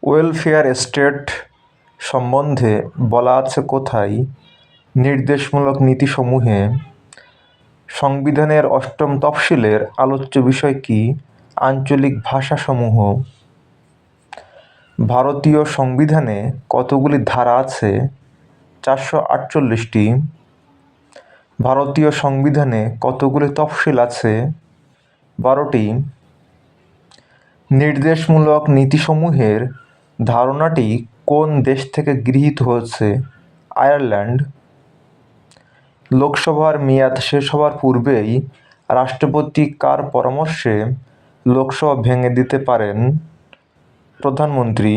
Welfare state সম্বন্ধে বলা আছে কোথায়? নির্দেশমূলক নীতিসমূহে। সংবিধানের অষ্টম তফসিলের আলোচ্য বিষয় কি? আঞ্চলিক ভাষাসমূহ। ভারতীয় সংবিধানে কতগুলি ধারা আছে? 448টি। ভারতীয় সংবিধানে কতগুলি তফসিল আছে? 12টি। নির্দেশমূলক নীতিসমূহের ধারণাটি কোন দেশ থেকে গৃহীত হয়েছে? আয়ারল্যান্ড। লোকসভার মেয়াদ শেষ হওয়ার পূর্বেই রাষ্ট্রপতি কার পরামর্শে লোকসভা ভেঙে দিতে পারেন? প্রধানমন্ত্রী।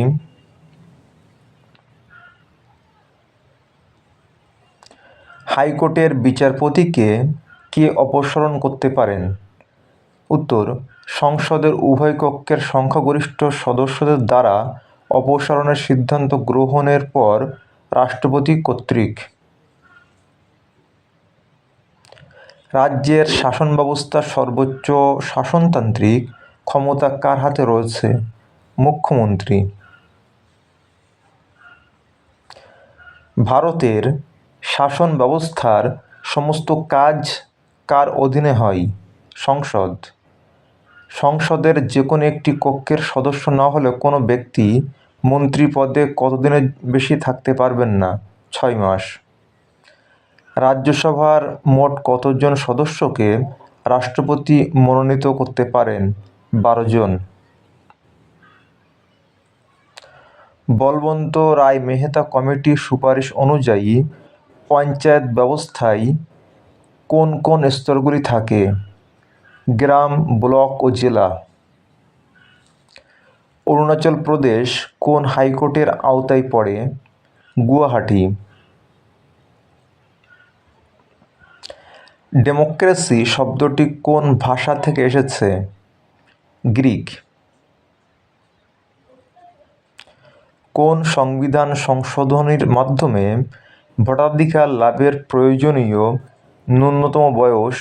হাইকোর্টের বিচারপতিকে কে অপসারণ করতে পারেন? উত্তর: সংসদের উভয় কক্ষের সংখ্যাগরিষ্ঠ সদস্যদের দ্বারা অপসারণের সিদ্ধান্ত গ্রহণের পর রাষ্ট্রপতি কর্তৃক। রাজ্যের শাসন ব্যবস্থার সর্বোচ্চ শাসনতান্ত্রিক ক্ষমতা কার হাতে রয়েছে? মুখ্যমন্ত্রী। ভারতের শাসন ব্যবস্থার সমস্ত কাজ কার অধীনে হয়? সংসদ। সংসদের যে কোনো একটি কক্ষের সদস্য না হলে কোনো ব্যক্তি মন্ত্রী পদে কতদিনের বেশি থাকতে পারবেন না? 6 মাস। রাজ্যসভার মোট কতজন সদস্যকে রাষ্ট্রপতি মনোনীত করতে পারেন? 12 জন। বলবন্ত রায় মেহতা কমিটির সুপারিশ অনুযায়ী পঞ্চায়েত ব্যবস্থায় কোন কোন স্তরগুলি থাকে? গ্রাম, ব্লক ও জেলা। অরুণাচল প্রদেশ কোন হাইকোর্টের আওতায় পড়ে? গুয়াহাটি। ডেমোক্রেসি শব্দটি কোন ভাষা থেকে এসেছে? গ্রিক। কোন সংবিধান সংশোধনীর মাধ্যমে ভোটাধিকার লাভের প্রয়োজনীয় ন্যূনতম বয়স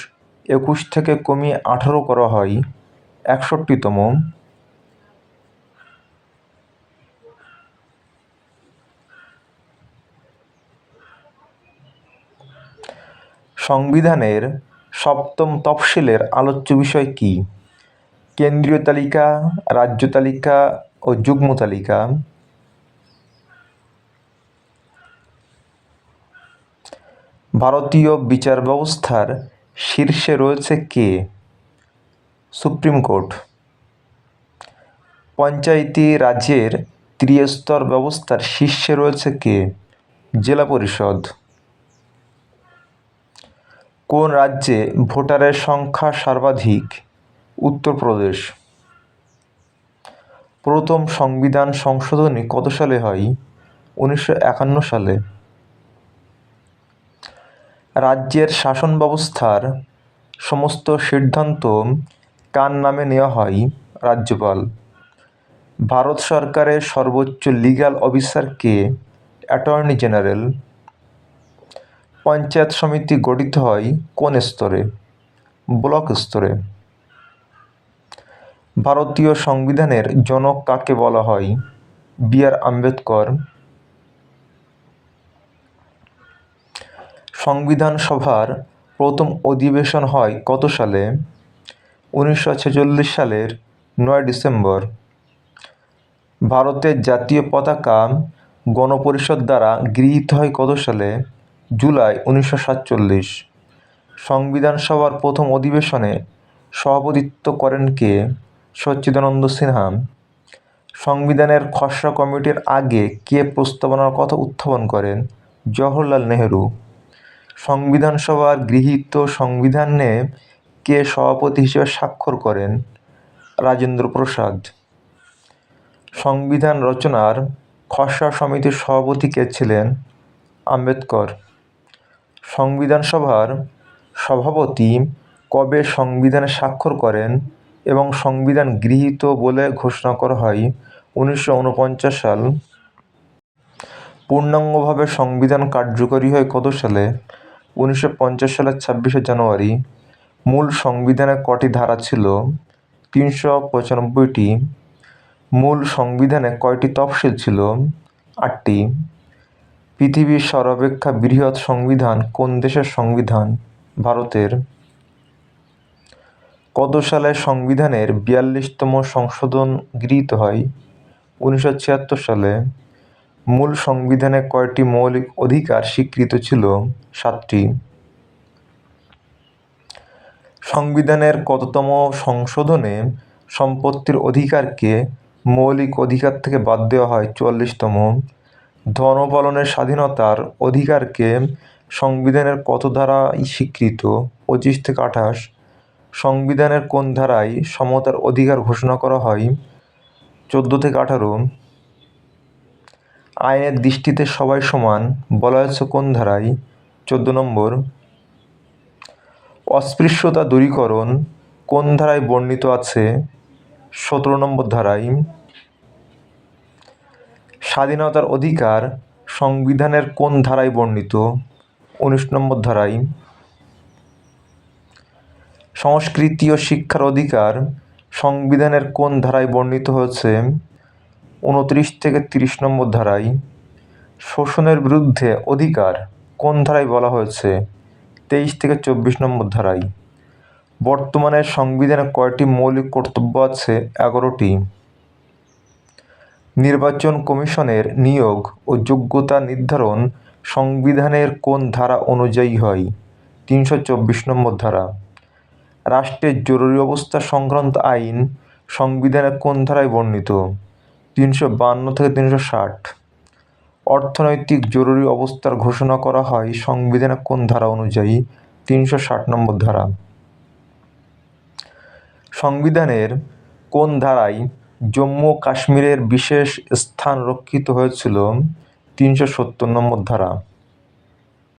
21 থেকে কমিয়ে 18 করা হয়? 61তম। সংবিধানের সপ্তম তফসিলের আলোচ্য বিষয় কি? কেন্দ্রীয় তালিকা, রাজ্য তালিকা ও যুগ্ম তালিকা। ভারতীয় বিচার ব্যবস্থার শীর্ষে রয়েছে কে? Supreme court. পঞ্চায়েতি রাজের ত্রিস্তর ব্যবস্থার শীর্ষে রয়েছে কে? জেলা পরিষদ। কোন রাজ্যে ভোটারের সংখ্যা সর্বাধিক? উত্তরপ্রদেশ। প্রথম সংবিধান সংশোধনী কত সালে হয়? 1951 সালে। রাজ্যের শাসন ব্যবস্থার সমস্ত সিদ্ধান্ত কার নামে নেওয়া হয়? রাজ্যপাল। ভারত সরকারের সর্বোচ্চ লিগ্যাল অফিসার কে? Attorney general. পঞ্চায়েত সমিতি গঠিত হয় কোন স্তরে? ব্লক স্তরে। ভারতীয় সংবিধানের জনক কাকে বলা হয়? বি.আর. আম্বেদকর। সংবিধান সভার প্রথম অধিবেশন হয় কত সালে? 1946 সালের 9 ডিসেম্বর। ভারতের জাতীয় পতাকা গণপরিষদ দ্বারা গৃহীত হয় কত সালে? জুলাই 1947। সংবিধান সভার প্রথম অধিবেশনে সভাপতিত্ব করেন কে? সচ্চিদানন্দ সিনহা। সংবিধানের খসড়া কমিটির আগে কে প্রস্তাবনার কথা উত্থাপন করেন? জওহরলাল নেহেরু। সংবিধান সভার গৃহীত সংবিধানে কে সভাপতি হিসেবে স্বাক্ষর করেন? রাজেন্দ্র প্রসাদ। সংবিধান রচনার খসড়া সমিতির সভাপতি কে ছিলেন? আম্বেদকর। সংবিধান সভার সভাপতি কবে সংবিধানে স্বাক্ষর করেন এবং সংবিধান গৃহীত বলে ঘোষণা করা হয়? 1949 সাল। পূর্ণাঙ্গভাবে সংবিধান কার্যকরী হয় কত সালে? 1950 সালের 26শে জানুয়ারি। মূল সংবিধানে কটি ধারা ছিল? 395টি। মূল সংবিধানে কয়টি তফসিল ছিল? 8টি। পৃথিবীর সর্বাপেক্ষা বৃহৎ সংবিধান কোন দেশের সংবিধান? ভারতের। কত সালে সংবিধানের 42তম সংশোধন গৃহীত হয়? 1976 সালে। মূল সংবিধানে কয়টি মৌলিক অধিকার স্বীকৃত ছিল? 7টি। সংবিধানের কততম সংশোধনে সম্পত্তির অধিকারকে মৌলিক অধিকার থেকে বাদ দেওয়া হয়? 44তম। ধর্ম পালনের স্বাধীনতার অধিকারকে সংবিধানের কত ধারায় স্বীকৃত? 25 থেকে 28। সংবিধানের কোন ধারায় সমতার অধিকার ঘোষণা করা হয়? 14 থেকে 18। আইনের দৃষ্টিতে সবাই সমান বলা হয়েছে কোন ধারায়? 14 নম্বর। অস্পৃশ্যতা দূরীকরণ কোন ধারায় বর্ণিত আছে? 17 নম্বর ধারায়। স্বাধীনতার অধিকার সংবিধানের কোন ধারায় বর্ণিত? 19 নম্বর ধারায়। সংস্কৃতি ও শিক্ষার অধিকার সংবিধানের কোন ধারায় বর্ণিত হয়েছে? 29 থেকে 30 নম্বর ধারায়। শোষণের বিরুদ্ধে অধিকার কোন ধারায় বলা হয়েছে? 23 থেকে 24 নম্বর ধারায়। বর্তমানে সংবিধানে কয়টি মৌলিক কর্তব্য আছে? 11টি। নির্বাচন কমিশনের নিয়োগ ও যোগ্যতা নির্ধারণ সংবিধানের কোন ধারা অনুযায়ী হয়? 324 নম্বর ধারা। রাষ্ট্রের জরুরি অবস্থা সংক্রান্ত আইন সংবিধানের কোন ধারায় বর্ণিত? 352 থেকে 360। অর্থনৈতিক জরুরি অবস্থার ঘোষণা করা হয় সংবিধানের কোন ধারা অনুযায়ী? 360 নম্বর ধারা। সংবিধানের কোন ধারায় জম্মু ও কাশ্মীরের বিশেষ স্থান রক্ষিত হয়েছিল? 370 নম্বর ধারা।